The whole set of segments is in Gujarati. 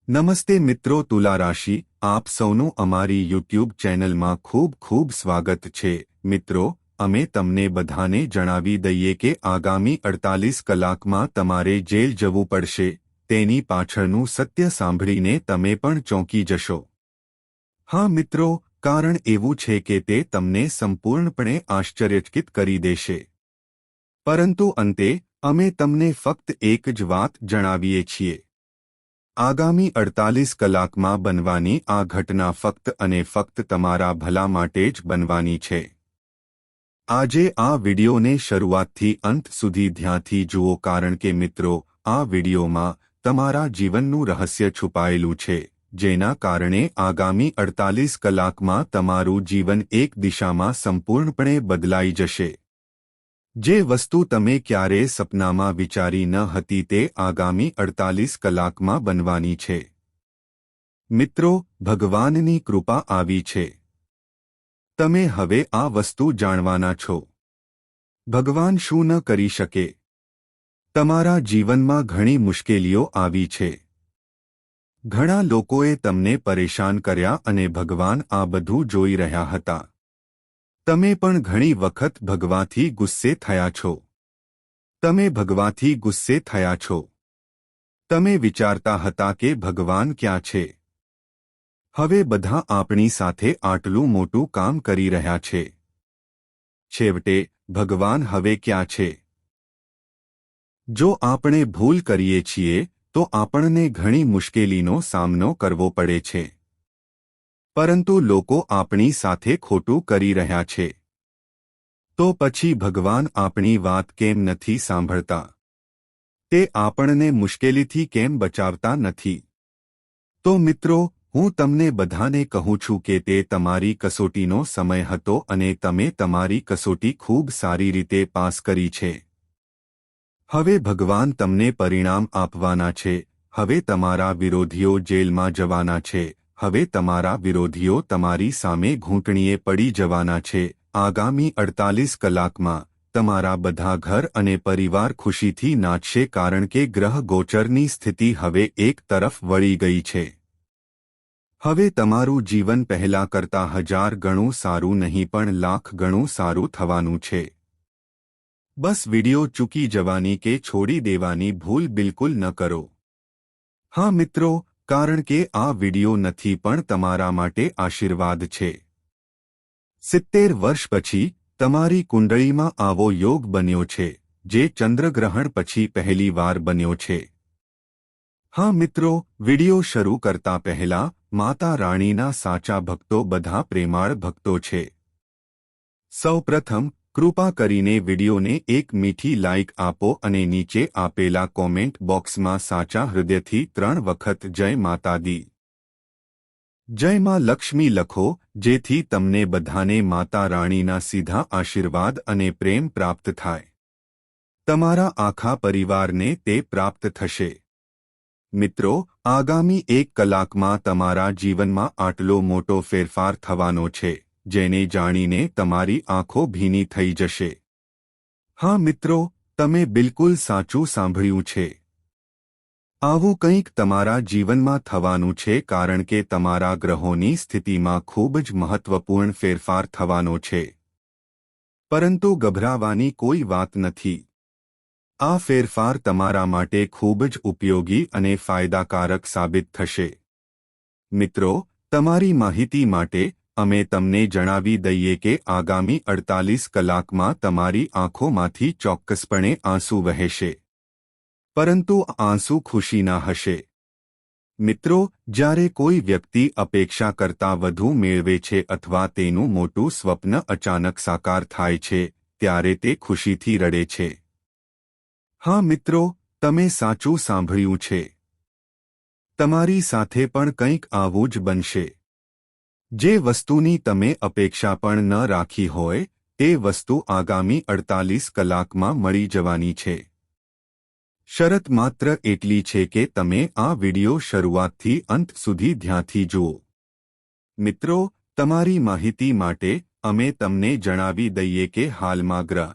નમસ્તે મિત્રો, તુલા રાશિ આપ સૌનું અમારી યુટ્યુબ ચેનલમાં ખૂબ ખૂબ સ્વાગત છે। મિત્રો, અમે તમને બધાને જણાવી દઈએ કે આગામી 48 કલાકમાં તમારે જેલ જવું પડશે। તેની પાછળનું સત્ય સાંભળીને તમે પણ ચોંકી જશો। હા મિત્રો, કારણ એવું છે કે તે તમને સંપૂર્ણપણે આશ્ચર્યચકિત કરી દેશે। પરંતુ અંતે અમે તમને ફક્ત એક જ વાત જણાવીએ છીએ। આગામી 48 કલાકમાં બનવાની આ ઘટના ફક્ત અને ફક્ત તમારા ભલા માટે જ બનવાની છે। આજે આ વિડિયોને શરૂઆતથી અંત સુધી ધ્યાનથી જુઓ, કારણ કે મિત્રો, આ વિડિયોમાં તમારા જીવનનું રહસ્ય છુપાયેલું છે, જેના કારણે આગામી 48 કલાકમાં તમારું જીવન એક દિશામાં સંપૂર્ણપણે બદલાઈ જશે। જે વસ્તુ તમે ક્યારેય સપનામાં વિચારી ન હતી તે આગામી 48 કલાકમાં બનવાની છે। મિત્રો, ભગવાનની કૃપા આવી છે। તમે હવે આ વસ્તુ જાણવાના છો। ભગવાન શું ન કરી શકે? તમારા જીવનમાં ઘણી મુશ્કેલીઓ આવી છે। ઘણા લોકોએ તમને પરેશાન કર્યા અને ભગવાન આ બધું જોઈ રહ્યા હતા। તમે પણ ઘણી વખત ભગવાનથી ગુસ્સે થયા છો। તમે ભગવાનથી ગુસ્સે થયા છો। તમે વિચારતા હતા કે ભગવાન ક્યાં છે? હવે બધા આપણી સાથે આટલું મોટું કામ કરી રહ્યા છે। છેવટે ભગવાન હવે ક્યાં છે? જો આપણે ભૂલ કરીએ છીએ તો આપણને ઘણી મુશ્કેલીનો સામનો કરવો પડે છે। પરંતુ લોકો આપણી સાથે ખોટું કરી રહ્યા છે। તો પછી ભગવાન આપણી વાત કેમ નથી સાંભળતા? તે આપણને મુશ્કેલીથી કેમ બચાવતા નથી? તો મિત્રો, હું તમને બધાને કહું છું કે તે તમારી કસોટીનો સમય હતો અને તમે તમારી કસોટી ખૂબ સારી રીતે પાસ કરી છે। હવે ભગવાન તમને પરિણામ આપવાના છે। હવે તમારા વિરોધીઓ જેલમાં જવાના છે। હવે તમારા વિરોધીઓ તમારી સામે ઘૂંટણીએ પડી જવાના છે। આગામી 48 કલાકમાં તમારા બધા ઘર અને પરિવાર ખુશીથી નાચશે, કારણ કે ગ્રહ ગોચરની સ્થિતિ હવે એક તરફ વળી ગઈ છે। હવે તમારું જીવન પહેલા કરતાં 1000 ગણું સારું નહીં પણ લાખ ગણું સારું થવાનું છે। બસ વિડિયો ચૂકી જવાની કે છોડી દેવાની ભૂલ બિલકુલ ન કરો। હા મિત્રો, કારણ કે આ વિડિયો નથી પણ તમારા માટે આશીર્વાદ છે। 70 વર્ષ પછી તમારી કુંડળીમાં આવો યોગ બન્યો છે, જે ચંદ્રગ્રહણ પછી પહેલી વાર બન્યો છે। હા મિત્રો, વિડિયો શરૂ કરતા પહેલા માતા રાણીના સાચા ભક્તો બધા પ્રેમાળ ભક્તો છે। સૌપ્રથમ, કૃપા કરીને વિડિયોને એક મીઠી લાઇક આપો અને નીચે આપેલા કોમેન્ટ બોક્સમાં સાચા હૃદયથી 3 વખત જય માતા દી, જય માં લક્ષ્મી લખો, જેથી તમને બધાને માતા રાણીના સીધા આશીર્વાદ અને પ્રેમ પ્રાપ્ત થાય। તમારા આખા પરિવારને તે પ્રાપ્ત થશે। મિત્રો, આગામી 1 કલાકમાં તમારા જીવનમાં આટલો મોટો ફેરફાર થવાનો છે, જેને જાણીને તમારી આંખો ભીની થઈ જશે। હા મિત્રો, તમે બિલકુલ સાચું સાંભળ્યું છે। આવું કંઈક તમારા જીવનમાં થવાનું છે, કારણ કે તમારા ગ્રહોની સ્થિતિમાં ખૂબ જ મહત્વપૂર્ણ ફેરફાર થવાનો છે। પરંતુ ગભરાવાની કોઈ વાત નથી। આ ફેરફાર તમારા માટે ખૂબ જ ઉપયોગી અને ફાયદાકારક સાબિત થશે। મિત્રો, તમારી માહિતી માટે અમે તમને જણાવી દઈએ કે આગામી 48 કલાકમાં તમારી આંખોમાંથી ચોક્કસપણે આંસુ વહેશે। પરંતુ આંસુ ખુશીના હશે। મિત્રો, જ્યારે કોઈ વ્યક્તિ અપેક્ષા કરતાં વધુ મેળવે છે અથવા તેનું મોટું સ્વપ્ન અચાનક સાકાર થાય છે, ત્યારે તે ખુશીથી રડે છે। હા મિત્રો, તમે સાચું સાંભળ્યું છે। તમારી સાથે પણ કંઈક આવું જ બનશે। જે વસ્તુની તમે અપેક્ષા પણ ન રાખી હોય, તે વસ્તુ આગામી 48 કલાકમાં મળી જવાની છે। શરત માત્ર એટલી છે કે તમે આ વિડિયો શરૂઆતથી અંત સુધી ધ્યાનથી જુઓ। મિત્રો, તમારી માહિતી માટે અમે તમને જણાવી દઈએ કે હાલમાં ગ્રહ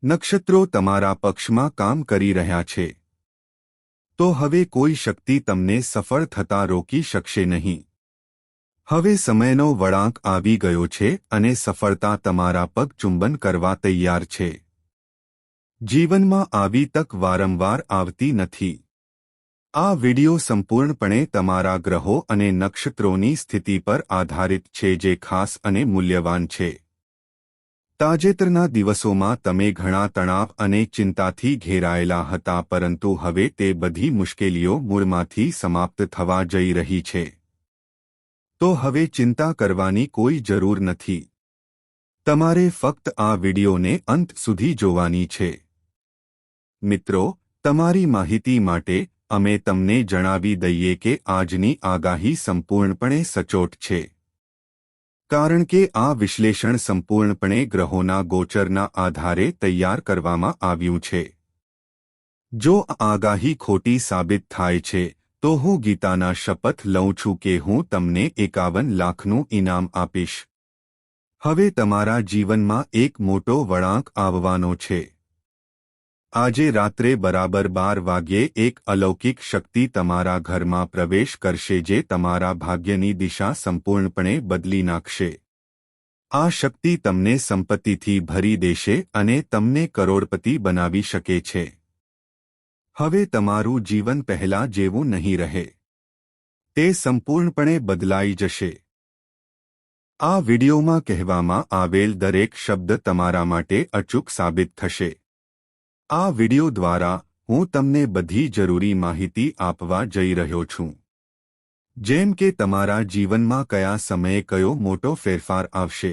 નક્ષત્રો તમારા પક્ષમાં કામ કરી રહ્યા છે। તો હવે કોઈ શક્તિ તમને સફળ થતા રોકી શકશે નહીં. હવે સમયનો વળાંક આવી ગયો છે અને સફળતા તમારા પગ ચુંબન કરવા તૈયાર છે. જીવનમાં આવી તક વારંવાર આવતી નથી. આ વિડિયો સંપૂર્ણપણે તમારા ગ્રહો અને નક્ષત્રોની સ્થિતિ પર આધારિત છે જે ખાસ અને મૂલ્યવાન છે. તાજેતરના દિવસોમાં તમે ઘણા તણાવ અને ચિંતાથી ઘેરાયેલા હતા પરંતુ હવે તે બધી મુશ્કેલીઓ મૂળમાંથી સમાપ્ત થવા જઈ રહી છે. તો હવે ચિંતા કરવાની કોઈ જરૂર નથી. તમારે ફક્ત આ વિડિયોને અંત સુધી જોવાની છે. મિત્રો, તમારી માહિતી માટે અમે તમને જણાવી દઈએ કે આજની આગાહી સંપૂર્ણપણે સચોટ છે. કારણ કે આ વિશ્લેષણ સંપૂર્ણપણે ગ્રહોના ગોચરના આધારે તૈયાર કરવામાં આવ્યું છે. જો આ આગાહી ખોટી સાબિત થાય છે તો હું ગીતાના શપથ લઉં છું કે હું તમને 51 લાખનું ઇનામ આપીશ. હવે તમારા જીવનમાં એક મોટો વળાંક આવવાનો છે. આજે રાત્રે બરાબર 12 વાગ્યે એક અલૌકિક શક્તિ તમારા ઘરમાં પ્રવેશ કરશે જે તમારા ભાગ્યની દિશા સંપૂર્ણપણે બદલી નાખશે. આ શક્તિ તમને સંપત્તિથી ભરી દેશે અને તમને કરોડપતિ બનાવી શકે છે. હવે તમારું જીવન પહેલા જેવું નહીં રહે. તે સંપૂર્ણપણે બદલાઈ જશે. આ વિડિયોમાં કહેવામાં આવેલ દરેક શબ્દ તમારા માટે અચૂક સાબિત થશે. આ વિડિયો દ્વારા હું તમને બધી જરૂરી માહિતી આપવા જઈ રહ્યો છું. જેમ કે તમારા જીવનમાં કયા સમયે કયો મોટો ફેરફાર આવશે,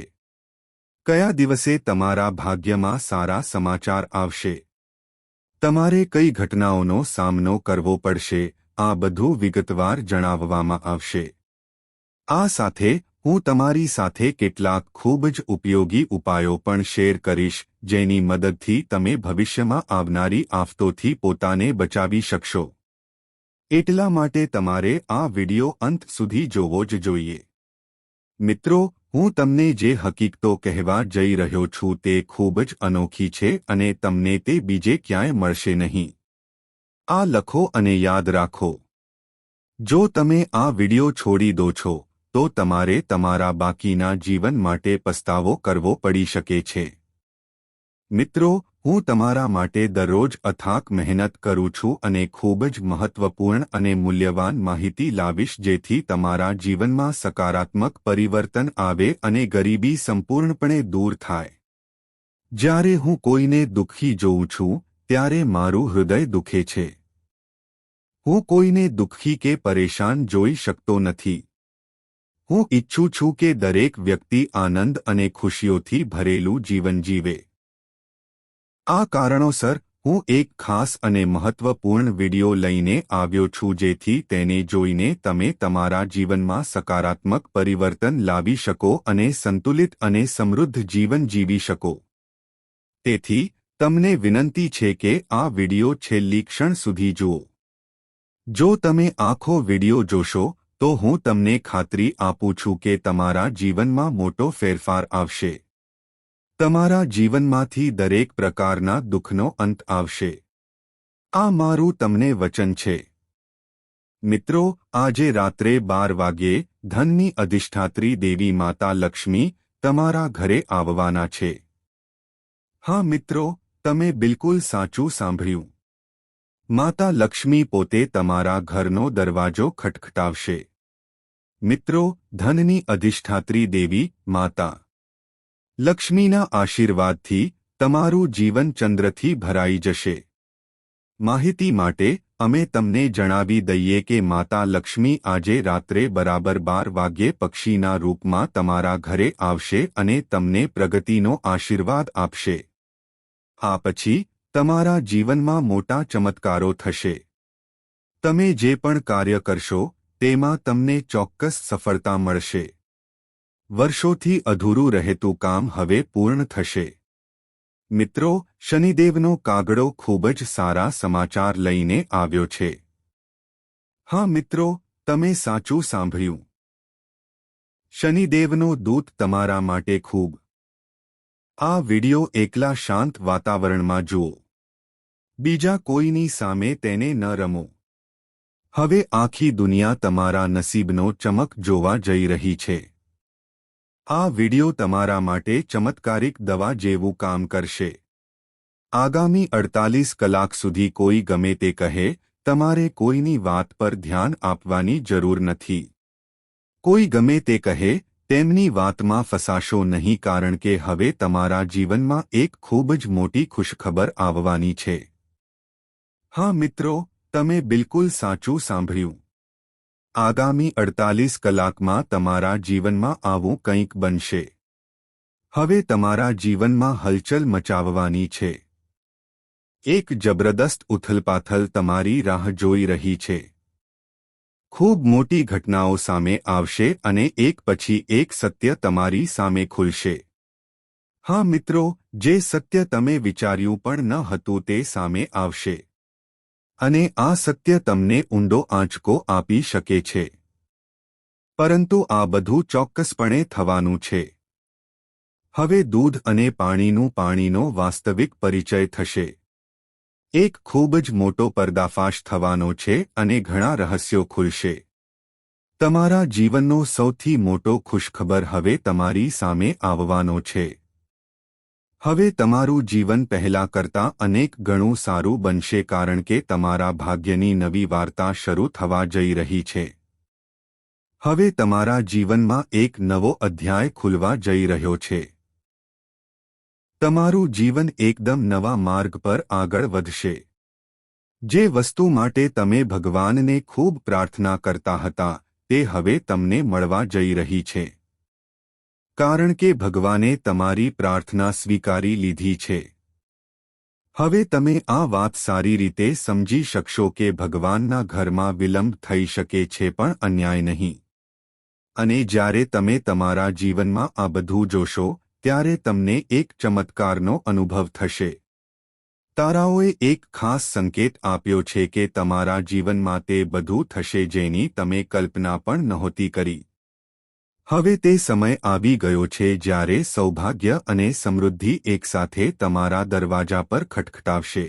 કયા દિવસે તમારા ભાગ્યમાં સારા સમાચાર આવશે, તમારે કઈ ઘટનાઓનો સામનો કરવો પડશે, આ બધું વિગતવાર જણાવવામાં આવશે. આ સાથે હું તમારી સાથે કેટલાક ખૂબ જ ઉપયોગી ઉપાયો પણ શેર કરીશ જેની મદદથી તમે ભવિષ્યમાં આવનારી આફતોથી પોતાને બચાવી શકશો. એટલા માટે તમારે આ વિડિયો અંત સુધી જોવો જ જોઈએ. મિત્રો, હું તમને જે હકીકતો કહેવા જઈ રહ્યો છું તે ખૂબ જ અનોખી છે અને તમને તે બીજે ક્યાંય મળશે નહીં. આ લખો અને યાદ રાખો. જો તમે આ વિડિયો છોડી દો છો તો તમારે તમારા બાકીના જીવન માટે પસ્તાવો કરવો પડી શકે છે. મિત્રો, હું તમારા માટે દરરોજ અથાક મહેનત કરું છું અને ખૂબ જ મહત્વપૂર્ણ અને મૂલ્યવાન માહિતી લાવીશ જેથી તમારા જીવનમાં સકારાત્મક પરિવર્તન આવે અને ગરીબી સંપૂર્ણપણે દૂર થાય. જ્યારે હું કોઈને દુઃખી જોઉં છું ત્યારે મારું હૃદય દુખે છે. હું કોઈને દુઃખી કે પરેશાન જોઈ શકતો નથી. હું ઈચ્છું છું કે દરેક વ્યક્તિ આનંદ અને ખુશીઓથી ભરેલું જીવન જીવે. આ કારણોસર હું એક ખાસ અને મહત્વપૂર્ણ વિડિયો લઈને આવ્યો છું જેથી તેને જોઈને તમે તમારા જીવનમાં સકારાત્મક પરિવર્તન લાવી શકો અને સંતુલિત અને સમૃદ્ધ જીવન જીવી શકો. તેથી તમને વિનંતી છે કે આ વિડિયો છેલ્લી ક્ષણ સુધી જુઓ. જો તમે આખો વિડિયો જોશો તો હું તમને ખાતરી આપું છું કે તમારા જીવનમાં મોટો ફેરફાર આવશે. તમારા જીવનમાંથી દરેક પ્રકારના દુઃખનો અંત આવશે. આ મારું તમને વચન છે. મિત્રો, આજે રાત્રે 12 વાગ્યે ધનની અધિષ્ઠાત્રી દેવી માતા લક્ષ્મી તમારા ઘરે આવવાના છે. હા મિત્રો, તમે બિલકુલ સાચું સાંભળ્યું. માતા લક્ષ્મી પોતે તમારા ઘરનો દરવાજો ખટખટાવશે. મિત્રો, ધનની અધિષ્ઠાત્રી દેવી માતા લક્ષ્મીના આશીર્વાદથી તમારું જીવન ચંદ્રથી ભરાઈ જશે. માહિતી માટે અમે તમને જણાવી દઈએ કે માતા લક્ષ્મી આજે રાત્રે બરાબર 12 વાગ્યે પક્ષીના રૂપમાં તમારા ઘરે આવશે અને તમને પ્રગતિનો આશીર્વાદ આપશે. આ પછી તમારા જીવનમાં મોટા ચમત્કારો થશે. તમે જે પણ કાર્ય કરશો તેમાં તમને ચોક્કસ સફળતા મળશે. વર્ષોથી અધૂરું રહેતું કામ હવે પૂર્ણ થશે. મિત્રો, શનિદેવનો કાગડો ખૂબ જ સારા સમાચાર લઈને આવ્યો છે. હા મિત્રો, તમે સાચું સાંભળ્યું. શનિદેવનો દૂત તમારા માટે ખૂબ. આ વિડિયો એકલા શાંત વાતાવરણમાં જુઓ. બીજા કોઈની સામે તેને ન રમો. હવે આખી દુનિયા તમારા નસીબનો ચમક જોવા જઈ રહી છે. આ વિડિયો તમારા માટે ચમત્કારિક દવા જેવું કામ કરશે. આગામી 48 કલાક સુધી કોઈ ગમે તે કહે, તમારે કોઈની વાત પર ધ્યાન આપવાની જરૂર નથી. કોઈ ગમે તે કહે, તેમની વાતમાં ફસાશો નહીં, કારણ કે હવે તમારા જીવનમાં એક ખૂબ જ મોટી ખુશખબર આવવાની છે. હા મિત્રો, તમે બિલકુલ સાચું સાંભળ્યું. આગામી 48 કલાકમાં તમારા જીવનમાં આવું કંઈક બનશે. હવે તમારા જીવનમાં હલચલ મચાવવાની છે. એક જબરદસ્ત ઉથલપાથલ તમારી રાહ જોઈ રહી છે. ખૂબ મોટી ઘટનાઓ સામે આવશે અને એક પછી એક સત્ય તમારી સામે ખુલશે. હા મિત્રો, જે સત્ય તમે વિચાર્યું પણ ન હતું તે સામે આવશે. અને આ સત્ય તમને ઊંડો આંચકો આપી શકે છે. પરંતુ આ બધું ચોક્કસપણે થવાનું છે. હવે દૂધ અને પાણીનો વાસ્તવિક પરિચય થશે. એક ખૂબ જ મોટો પર્દાફાશ થવાનો છે અને ઘણા રહસ્યો ખુલશે. તમારા જીવનનો સૌથી મોટો ખુશખબર હવે તમારી સામે આવવાનો છે. હવે તમારું જીવન પહેલા કરતાં અનેક ગણું સારું બનશે, કારણ કે તમારા ભાગ્યની નવી વાર્તા શરૂ થવા જઈ રહી છે. હવે તમારા જીવનમાં એક નવો અધ્યાય ખુલવા જઈ રહ્યો છે. તમારું જીવન એકદમ નવા માર્ગ પર આગળ વધશે. જે વસ્તુ માટે તમે ભગવાનને ખૂબ પ્રાર્થના કરતા હતા, તે હવે તમને મળવા જઈ રહી છે. કારણ કે ભગવાને તમારી પ્રાર્થના સ્વીકારી લીધી છે. હવે તમે આ વાત સારી રીતે સમજી શકશો કે ભગવાનના ઘરમાં વિલંબ થઈ શકે છે પણ અન્યાય નહીં. અને જ્યારે તમે તમારા જીવનમાં આ બધું જોશો, ત્યારે તમને એક ચમત્કારનો અનુભવ થશે. તારાઓએ એક ખાસ સંકેત આપ્યો છે કે તમારા જીવનમાં તે બધું થશે જેની તમે કલ્પના પણ નહોતી કરી. હવે તે સમય આવી ગયો છે જ્યારે સૌભાગ્ય અને સમૃદ્ધિ એકસાથે તમારા દરવાજા પર ખટખટાવશે.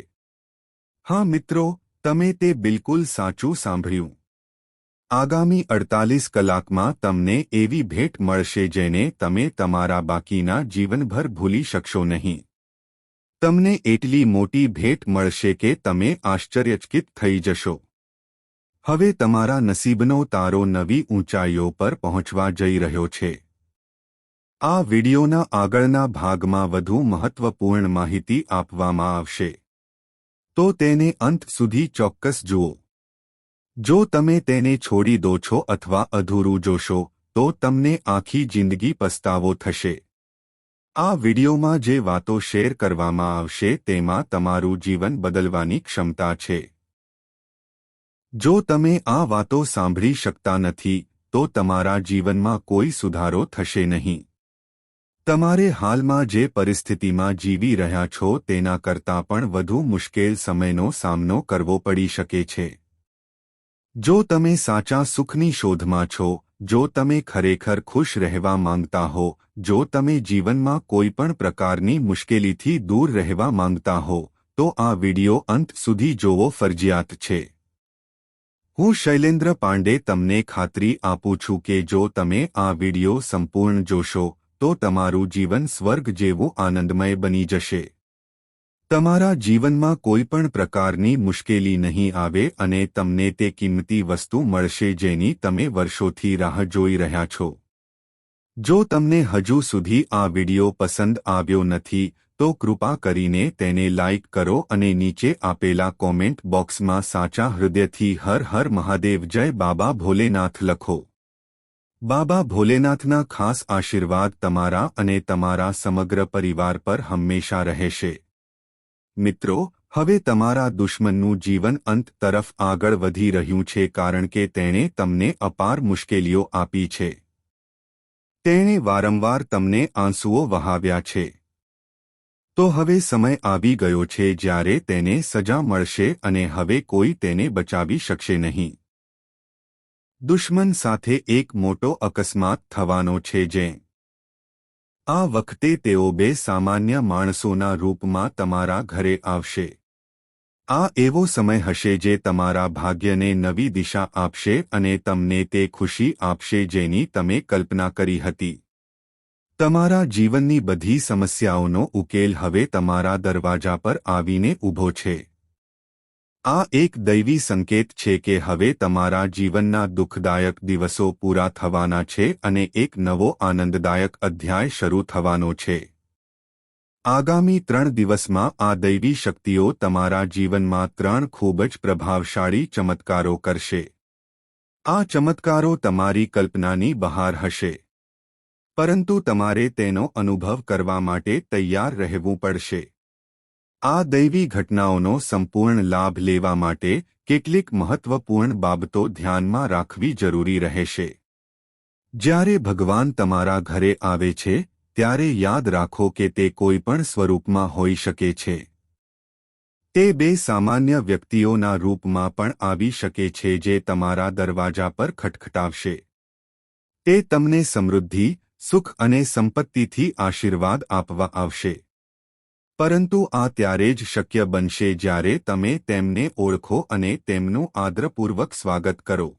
હા મિત્રો, તમે તે બિલકુલ સાચું સાંભળ્યું. આગામી 48 કલાકમાં તમને એવી ભેટ મળશે જેને તમે તમારા બાકીના જીવનભર ભૂલી શકશો નહીં. તમને એટલી મોટી ભેટ મળશે કે તમે આશ્ચર્યચકિત થઈ જશો. હવે તમારા નસીબનો તારો નવી ઊંચાઈઓ પર પહોંચવા જઈ રહ્યો છે. આ વિડિયોના આગળના ભાગમાં વધુ મહત્વપૂર્ણ માહિતી આપવામાં આવશે. તો તેને અંત સુધી ચોક્કસ જુઓ. જો તમે તેને છોડી દો છો અથવા અધૂરું જોશો, તો તમને આખી જિંદગી પસ્તાવો થશે. આ વિડિયોમાં જે વાતો શેર કરવામાં આવશે તેમાં તમારું જીવન બદલવાની ક્ષમતા છે. જો તમે આ વાતો સાંભળી શકતા નથી, તો તમારા જીવનમાં કોઈ સુધારો થશે નહીં. તમારે હાલમાં જે પરિસ્થિતિમાં જીવી રહ્યા છો તેના કરતાં પણ વધુ મુશ્કેલ સમયનો સામનો કરવો પડી શકે છે. જો તમે સાચા સુખની શોધમાં છો, જો તમે ખરેખર ખુશ રહેવા માંગતા હો, જો તમે જીવનમાં કોઈ પણ પ્રકારની મુશ્કેલીથી દૂર રહેવા માંગતા હો, તો આ વિડિયો અંત સુધી જોવો ફરજિયાત છે. હું શૈલેન્દ્ર પાંડે તમને ખાતરી આપું છું કે જો તમે આ વિડિયો સંપૂર્ણ જોશો, તો તમારું જીવન સ્વર્ગ જેવું આનંદમય બની જશે. તમારા જીવનમાં કોઈ પણ પ્રકારની મુશ્કેલી નહીં આવે અને તમને તે કિંમતી વસ્તુ મળશે જેની તમે વર્ષોથી રાહ જોઈ રહ્યા છો. જો તમને હજુ સુધી આ વિડિયો પસંદ આવ્યો નથી, તો કૃપા કરીને તેને લાઇક કરો અને નીચે આપેલા કોમેન્ટ બોક્સમાં સાચા હૃદયથી હર હર મહાદેવ જય બાબા ભોલેનાથ લખો. બાબા ભોલેનાથના ખાસ આશીર્વાદ તમારા અને તમારા સમગ્ર પરિવાર પર હંમેશા રહેશે. મિત્રો, હવે તમારા દુશ્મનનું જીવન અંત તરફ આગળ વધી રહ્યું છે કારણ કે તેણે તમને અપાર મુશ્કેલીઓ આપી છે. તેણે વારંવાર તમને આંસુઓ વહાવ્યા છે. તો હવે સમય આવી ગયો છે જ્યારે તેને સજા મળશે અને હવે કોઈ તેને બચાવી શકશે નહીં. દુશ્મન સાથે એક મોટો અકસ્માત થવાનો છે જે આ વખતે તેઓ બે સામાન્ય માણસોના રૂપમાં તમારા ઘરે આવશે. આ એવો સમય હશે જે તમારા ભાગ્યને નવી દિશા આપશે અને તમને તે ખુશી આપશે જેની તમે કલ્પના કરી હતી. તમારા જીવનની બધી સમસ્યાઓનો ઉકેલ હવે તમારા દરવાજા પર આવીને ઊભો છે. આ એક દૈવી સંકેત છે કે હવે તમારા જીવનના દુઃખદાયક દિવસો પૂરા થવાના છે અને એક નવો આનંદદાયક અધ્યાય શરૂ થવાનો છે. આગામી 3 દિવસમાં આ દૈવી શક્તિઓ તમારા જીવનમાં 3 ખૂબ જ પ્રભાવશાળી ચમત્કારો કરશે. આ ચમત્કારો તમારી કલ્પનાની બહાર હશે, પરંતુ તમારે તેનો અનુભવ કરવા માટે તૈયાર રહેવું પડશે. આ દૈવી ઘટનાઓનો સંપૂર્ણ લાભ લેવા માટે કેટલીક મહત્વપૂર્ણ બાબતો ધ્યાનમાં રાખવી જરૂરી રહેશે. જ્યારે ભગવાન તમારા ઘરે આવે છે, ત્યારે યાદ રાખો કે તે કોઈપણ સ્વરૂપમાં હોઈ શકે છે. તે 2 સામાન્ય વ્યક્તિઓના રૂપમાં પણ આવી શકે છે જે તમારા દરવાજા પર ખટખટાવશે. તે તમને સમૃદ્ધિ, સુખ અને સંપત્તિથી આશીર્વાદ આપવા આવશે. પરંતુ આ ત્યારે જ શક્ય બનશે જ્યારે તમે તેમને ઓળખો અને તેમનું આદરપૂર્વક સ્વાગત કરો.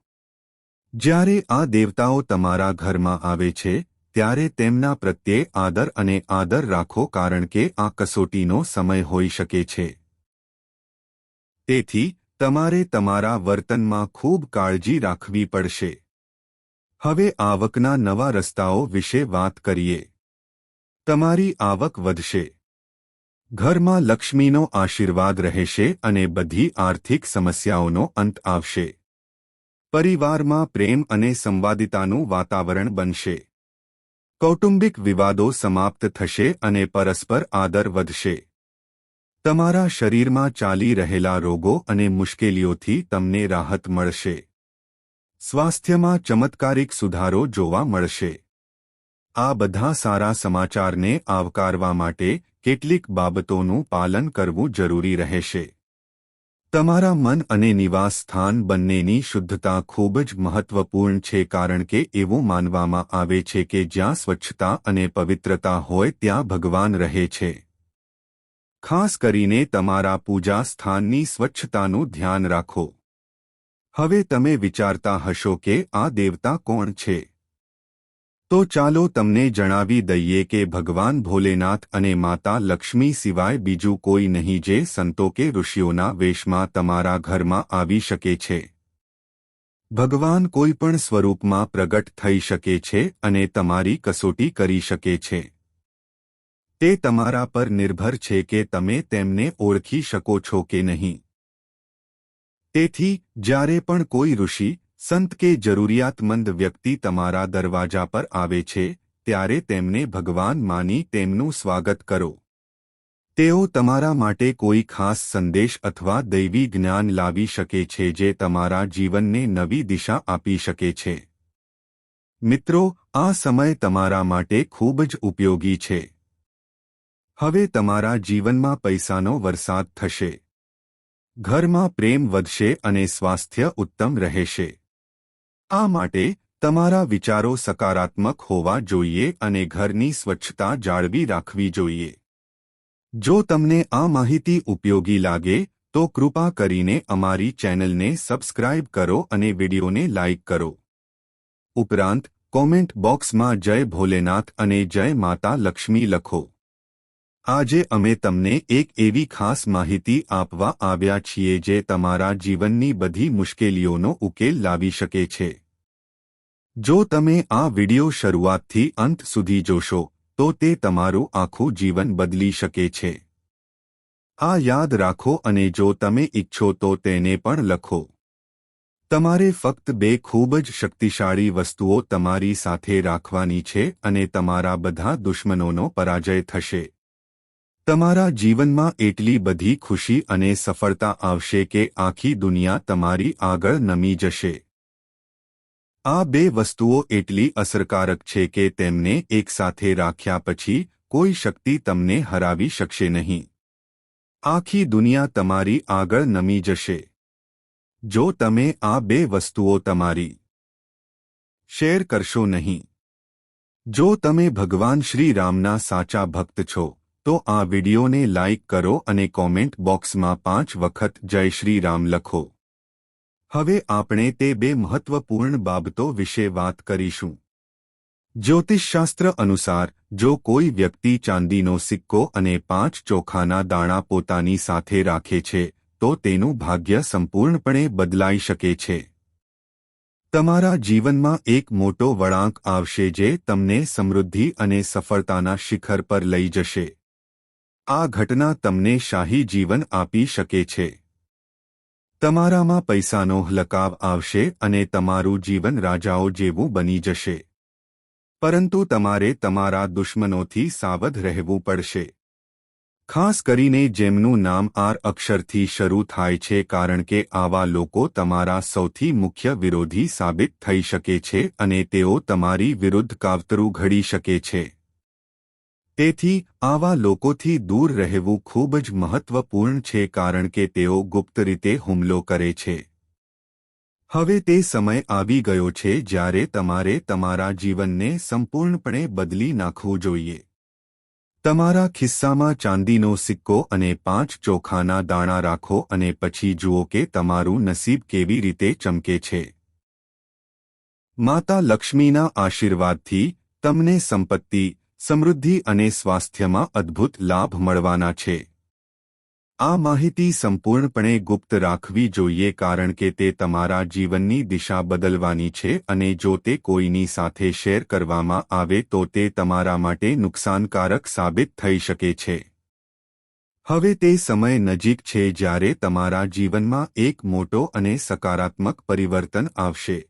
જ્યારે આ દેવતાઓ તમારા ઘરમાં આવે છે, ત્યારે તેમના પ્રત્યે આદર અને આદર રાખો કારણ કે આ કસોટીનો સમય હોઈ શકે છે. તેથી તમારે તમારા વર્તનમાં ખૂબ કાળજી રાખવી પડશે. હવે આવકના નવા રસ્તાઓ વિશે વાત કરીએ. તમારી આવક વધશે. ઘરમાં લક્ષ્મીનો આશીર્વાદ રહેશે અને બધી આર્થિક સમસ્યાઓનો અંત આવશે. પરિવારમાં પ્રેમ અને સંવાદિતાનું વાતાવરણ બનશે. કૌટુંબિક વિવાદો સમાપ્ત થશે અને પરસ્પર આદર વધશે. તમારા શરીરમાં ચાલી રહેલા રોગો અને મુશ્કેલીઓથી તમને રાહત મળશે. સ્વાસ્થ્યમાં ચમત્કારિક સુધારો જોવા મળશે. આ બધા સારા સમાચારને આવકારવા માટે કેટલીક બાબતોનું પાલન કરવું જરૂરી રહેશે. તમારા મન અને નિવાસ સ્થાન બંનેની શુદ્ધતા ખૂબ જ મહત્વપૂર્ણ છે કારણ કે એવું માનવામાં આવે છે કે જ્યાં સ્વચ્છતા અને પવિત્રતા હોય ત્યાં ભગવાન રહે છે. ખાસ કરીને તમારા પૂજા સ્થાનની સ્વચ્છતાનું ધ્યાન રાખો. હવે તમે વિચારતા હશો કે આ દેવતા કોણ છે? તો ચાલો તમને જણાવી દઈએ કે ભગવાન ભોલેનાથ અને માતા લક્ષ્મી સિવાય બીજું કોઈ નહીં જે સંતો કે ઋષિઓના વેશમાં તમારા ઘરમાં આવી શકે છે. ભગવાન કોઈપણ સ્વરૂપમાં પ્રગટ થઈ શકે છે અને તમારી કસોટી કરી શકે છે. તે તમારા પર નિર્ભર છે કે તમે તેમને ઓળખી શકો છો કે નહીં. તેથી જ્યારે પણ કોઈ ઋષિ, સંત કે જરૂરિયાતમંદ વ્યક્તિ તમારા દરવાજા પર આવે છે, ત્યારે તેમને ભગવાન માની તેમનું સ્વાગત કરો. તેઓ તમારા માટે કોઈ ખાસ સંદેશ અથવા દૈવી જ્ઞાન લાવી શકે છે જે તમારા જીવનને નવી દિશા આપી શકે છે. મિત્રો, આ સમય તમારા માટે ખૂબ જ ઉપયોગી છે. હવે તમારા જીવનમાં પૈસાનો વરસાદ થશે. ઘરમાં પ્રેમ વધશે અને સ્વાસ્થ્ય ઉત્તમ રહેશે. આ માટે તમારા વિચારો સકારાત્મક હોવા જોઈએ અને ઘરની સ્વચ્છતા જાળવી રાખવી જોઈએ. જો તમને આ માહિતી ઉપયોગી લાગે તો કૃપા કરીને અમારી ચેનલને સબસ્ક્રાઇબ કરો અને વિડિયોને લાઇક કરો. ઉપરાંત કોમેન્ટ બોક્સમાં જય ભોલેનાથ અને જય માતા લક્ષ્મી લખો. આજે અમે તમને એક એવી ખાસ માહિતી આપવા આવ્યા છીએ જે તમારા જીવનની બધી મુશ્કેલીઓનો ઉકેલ લાવી શકે છે. જો તમે આ વિડિયો શરૂઆતથી અંત સુધી જોશો, તો તે તમારું આખું જીવન બદલી શકે છે. આ યાદ રાખો અને જો તમે ઈચ્છો તો તેને પણ લખો. તમારે ફક્ત 2 ખૂબ જ શક્તિશાળી વસ્તુઓ તમારી સાથે રાખવાની છે અને તમારા બધા દુશ્મનોનો પરાજય થશે. તમારા જીવનમાં એટલી બધી ખુશી અને સફળતા આવશે કે આખી દુનિયા તમારી આગળ નમી જશે. આ 2 વસ્તુઓ એટલી અસરકારક છે કે તેમને એકસાથે રાખ્યા પછી કોઈ શક્તિ તમને હરાવી શકશે નહીં. આખી દુનિયા તમારી આગળ નમી જશે. જો તમે આ 2 વસ્તુઓ તમારી શેર કરશો નહીં. જો તમે ભગવાન શ્રી રામના સાચા ભક્ત છો, તો આ વિડિયોને લાઇક કરો અને કોમેન્ટ બોક્સમાં 5 વખત જય શ્રી રામ લખો. હવે આપણે તે બે મહત્વપૂર્ણ બાબતો વિશે વાત કરીશું. જ્યોતિષશાસ્ત્ર અનુસાર જો કોઈ વ્યક્તિ ચાંદીનો સિક્કો અને 5 ચોખાના દાણા પોતાની સાથે રાખે છે તો તેનું ભાગ્ય સંપૂર્ણપણે બદલાઈ શકે છે. તમારા જીવનમાં એક મોટો વળાંક આવશે જે તમને સમૃદ્ધિ અને સફળતાના શિખર પર લઈ જશે. આ ઘટના તમને શાહી જીવન આપી શકે છે. તમારામાં પૈસાનો લકાવ આવશે અને તમારું જીવન રાજાઓ જેવું બની જશે. પરંતુ તમારે તમારા દુશ્મનોથી સાવધ રહેવું પડશે. ખાસ કરીને જેમનું નામ આર અક્ષરથી શરૂ થાય છે, કારણ કે આવા લોકો તમારા સૌથી મુખ્ય વિરોધી સાબિત થઈ શકે છે અને તેઓ તમારી વિરુદ્ધ કાવતરું ઘડી શકે છે. તેથી આવા લોકોથી દૂર રહેવું ખૂબ જ મહત્વપૂર્ણ છે, કારણ કે તેઓ ગુપ્ત રીતે હુમલો કરે છે. હવે તે સમય આવી ગયો છે જ્યારે તમારે તમારા જીવનને સંપૂર્ણપણે બદલી નાખવું જોઈએ. તમારા ખિસ્સામાં ચાંદીનો સિક્કો અને 5 ચોખાના દાણા રાખો અને પછી જુઓ કે તમારું નસીબ કેવી રીતે ચમકે છે. માતા લક્ષ્મીના આશીર્વાદથી તમને સંપત્તિ, સમૃદ્ધિ અને સ્વાસ્થ્યમાં અદ્ભુત લાભ મળવાના છે. આ માહિતી સંપૂર્ણપણે ગુપ્ત રાખવી જોઈએ, કારણ કે તે તમારા જીવનની દિશા બદલવાની છે અને જો તે કોઈની સાથે શેર કરવામાં આવે તો તે તમારા માટે નુકસાનકારક સાબિત થઈ શકે છે. હવે તે સમય નજીક છે જ્યારે તમારા જીવનમાં એક મોટો અને સકારાત્મક પરિવર્તન આવશે.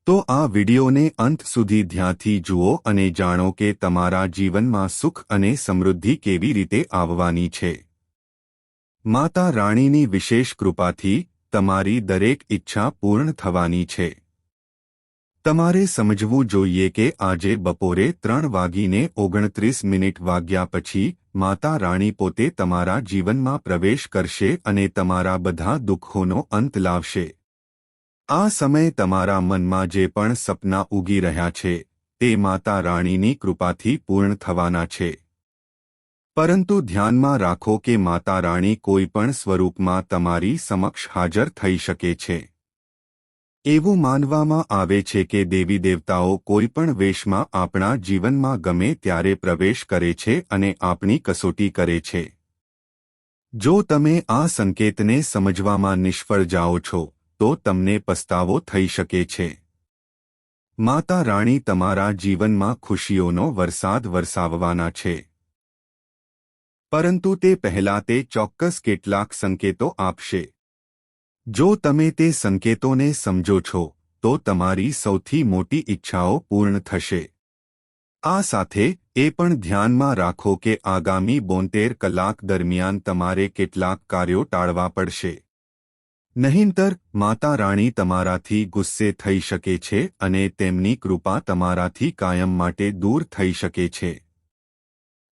તો આ વિડિયોને અંત સુધી ધ્યાનથી જુઓ અને જાણો કે તમારા જીવનમાં સુખ અને સમૃદ્ધિ કેવી રીતે આવવાની છે. માતા રાણીની વિશેષ કૃપાથી તમારી દરેક ઈચ્છા પૂર્ણ થવાની છે. તમારે સમજવું જોઈએ કે આજે બપોરે 3:29 વાગ્યા પછી માતા રાણી પોતે તમારા જીવનમાં પ્રવેશ કરશે અને તમારા બધા દુઃખોનો અંત લાવશે. આ સમયે તમારા મનમાં જે પણ સપના ઉગી રહ્યા છે તે માતા રાણીની કૃપાથી પૂર્ણ થવાના છે. પરંતુ ધ્યાનમાં રાખો કે માતા રાણી કોઈ પણ સ્વરૂપમાં તમારી સમક્ષ હાજર થઈ શકે છે. એવું માનવામાં આવે છે કે દેવી દેવતાઓ કોઈ પણ વેશમાં આપણા જીવનમાં ગમે ત્યારે પ્રવેશ કરે છે અને આપણી કસોટી કરે છે. જો તમે આ સંકેતને સમજવામાં નિષ્ફળ જાઓ છો તો તમને પસ્તાવો થઈ શકે છે. માતા રાણી તમારા જીવનમાં ખુશીઓનો વરસાદ વરસાવવાના છે. પરંતુ તે પહેલાં તે ચોક્કસ કેટલાક સંકેતો આપશે. જો તમે તે સંકેતોને સમજો છો તો તમારી સૌથી મોટી ઈચ્છાઓ પૂર્ણ થશે. આ સાથે એ પણ ધ્યાનમાં રાખો કે આગામી 72 કલાક દરમિયાન તમારે કેટલાક કાર્યો ટાળવા પડશે. નહીંતર માતા રાણી તમારાથી ગુસ્સે થઈ શકે છે અને તેમની કૃપા તમારાથી કાયમ માટે દૂર થઈ શકે છે.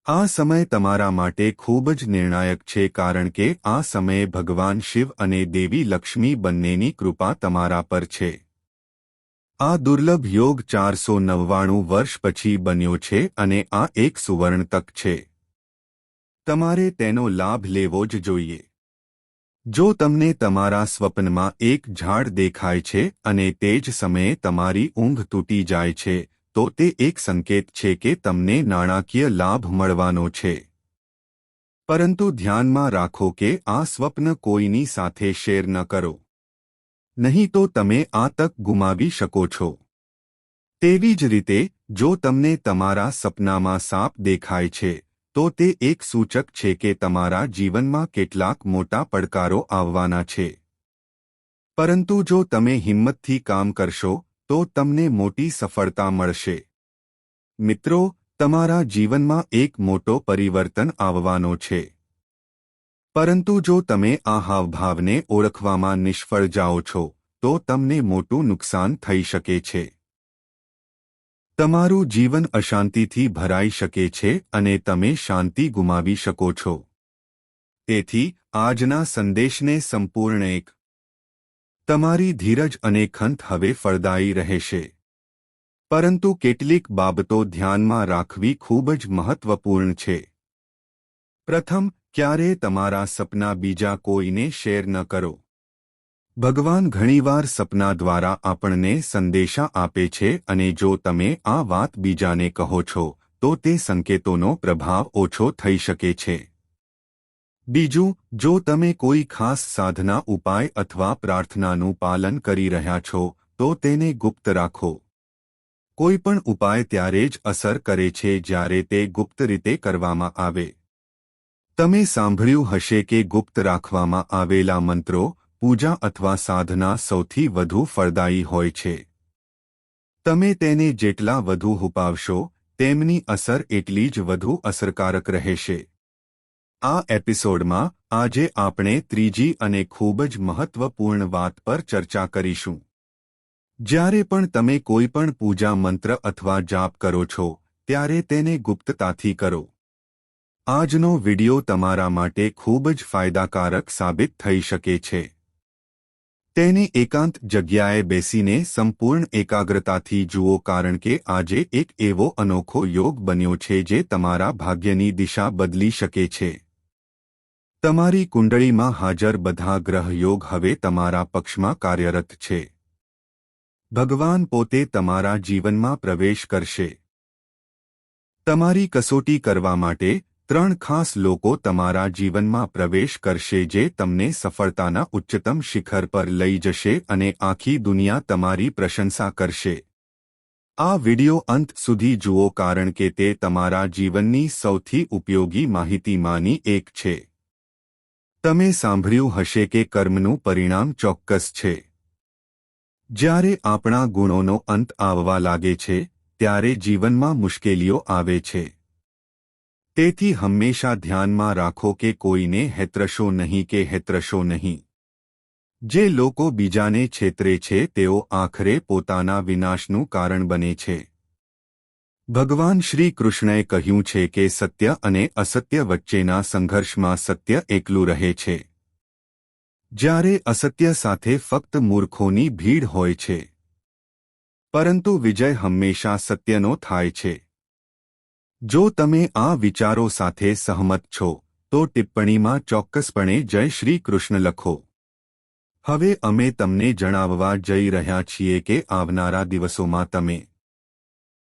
આ સમય તમારા માટે ખૂબ જ નિર્ણાયક છે, કારણ કે આ સમયે ભગવાન શિવ અને દેવી લક્ષ્મી બંનેની કૃપા તમારા પર છે. આ દુર્લભ યોગ 499 વર્ષ પછી બન્યો છે અને આ એક સુવર્ણ તક છે. તમારે તેનો લાભ લેવો જ જોઈએ. જો તમને તમારા સ્વપ્નમાં એક ઝાડ દેખાય છે અને તે જ સમયે તમારી ઊંઘ તૂટી જાય છે તો તે એક સંકેત છે કે તમને નાણાકીય લાભ મળવાનો છે. પરંતુ ધ્યાનમાં રાખો કે આ સ્વપ્ન કોઈની સાથે શેર ન કરો. નહીં તો તમે આ તક ગુમાવી શકો છો. તેવી જ રીતે જો તમને તમારા સપનામાં સાપ દેખાય છે તો તે એક સૂચક છે કે તમારા જીવનમાં કેટલાક મોટા પડકારો આવવાના છે. પરંતુ જો તમે હિંમતથી કામ કરશો તો તમને મોટી સફળતા મળશે. મિત્રો, તમારા જીવનમાં એક મોટો પરિવર્તન આવવાનો છે. પરંતુ જો તમે આ હાવભાવને ઓળખવામાં નિષ્ફળ જાઓ છો તો તમને મોટું નુકસાન થઈ શકે છે. તમારું જીવન અશાંતિથી ભરાઈ શકે છે અને તમે શાંતિ ગુમાવી શકો છો. તેથી આજના સંદેશને સંપૂર્ણ એક તમારી ધીરજ અને ખંત હવે ફળદાયી રહેશે. પરંતુ કેટલીક બાબતો ધ્યાનમાં રાખવી ખૂબ જ મહત્વપૂર્ણ છે. પ્રથમ, ક્યારેય તમારા સપના બીજા કોઈને શેર ન કરો. ભગવાન ઘણીવાર સપના દ્વારા આપણને સંદેશા આપે છે અને જો તમે આ વાત બીજાને કહો છો તો તે સંકેતોનો પ્રભાવ ઓછો થઈ શકે છે. બીજું, જો તમે કોઈ ખાસ સાધના ઉપાય અથવા પ્રાર્થનાનું પાલન કરી રહ્યા છો તો તેને ગુપ્ત રાખો. કોઈ પણ ઉપાય ત્યારે જ અસર કરે છે જ્યારે તે ગુપ્ત રીતે કરવામાં આવે. તમે સાંભળ્યું હશે કે ગુપ્ત રાખવામાં આવેલા મંત્રો, પૂજા અથવા સાધના સૌથી વધુ ફળદાયી હોય છે. તમે તેને જેટલા વધુ હુપાવશો, તેમની અસર એટલી જ વધુ અસરકારક રહેશે. આ એપિસોડમાં આજે આપણે ત્રીજી અને ખૂબ જ મહત્વપૂર્ણ વાત પર ચર્ચા કરીશું. જ્યારે પણ તમે કોઈ પણ પૂજા મંત્ર અથવા જાપ કરો છો, ત્યારે તેને ગુપ્તતાથી કરો. આજનો વિડિયો તમારા માટે ખૂબ જ ફાયદાકારક સાબિત થઈ શકે છે. તેને એકાંત જગ્યાએ બેસીને સંપૂર્ણ એકાગ્રતાથી જુઓ કારણ કે આજે એક એવો અનોખો યોગ બન્યો છે જે તમારા ભાગ્યની દિશા બદલી શકે છે. તમારી કુંડળીમાં હાજર બધા ગ્રહ યોગ હવે તમારા પક્ષમાં કાર્યરત છે. ભગવાન પોતે તમારા જીવનમાં પ્રવેશ કરશે. તમારી કસોટી કરવા માટે 3 ખાસ લોકો તમારા જીવનમાં પ્રવેશ કરશે જે તમને સફળતાના ઉચ્ચતમ શિખર પર લઈ જશે અને આખી દુનિયા તમારી પ્રશંસા કરશે. આ વિડિયો અંત સુધી જુઓ કારણ કે તે તમારા જીવનની સૌથી ઉપયોગી માહિતીમાંની એક છે. તમે સાંભળ્યું હશે કે કર્મનું પરિણામ ચોક્કસ છે. જ્યારે આપણા ગુણોનો અંત આવવા લાગે છે, ત્યારે જીવનમાં મુશ્કેલીઓ આવે છે. તેથી હંમેશા ધ્યાનમાં રાખો કે કોઈને હેતરશો નહીં કે હેતરશો નહીં. જે લોકો બીજાને છેતરે છે તેઓ આખરે પોતાના વિનાશનું કારણ બને છે. ભગવાન શ્રી કૃષ્ણએ કહ્યું છે કે સત્ય અને અસત્ય વચ્ચેના સંઘર્ષમાં સત્ય એકલું રહે છે. જ્યારે અસત્ય સાથે ફક્ત મૂર્ખોની ભીડ હોય છે. પરંતુ વિજય હંમેશા સત્યનો થાય છે. જો તમે આ વિચારો સાથે સહમત છો, તો ટિપ્પણીમાં ચોક્કસપણે જય શ્રી કૃષ્ણ લખો. હવે અમે તમને જણાવવા જઈ રહ્યા છીએ કે આવનારા દિવસોમાં તમે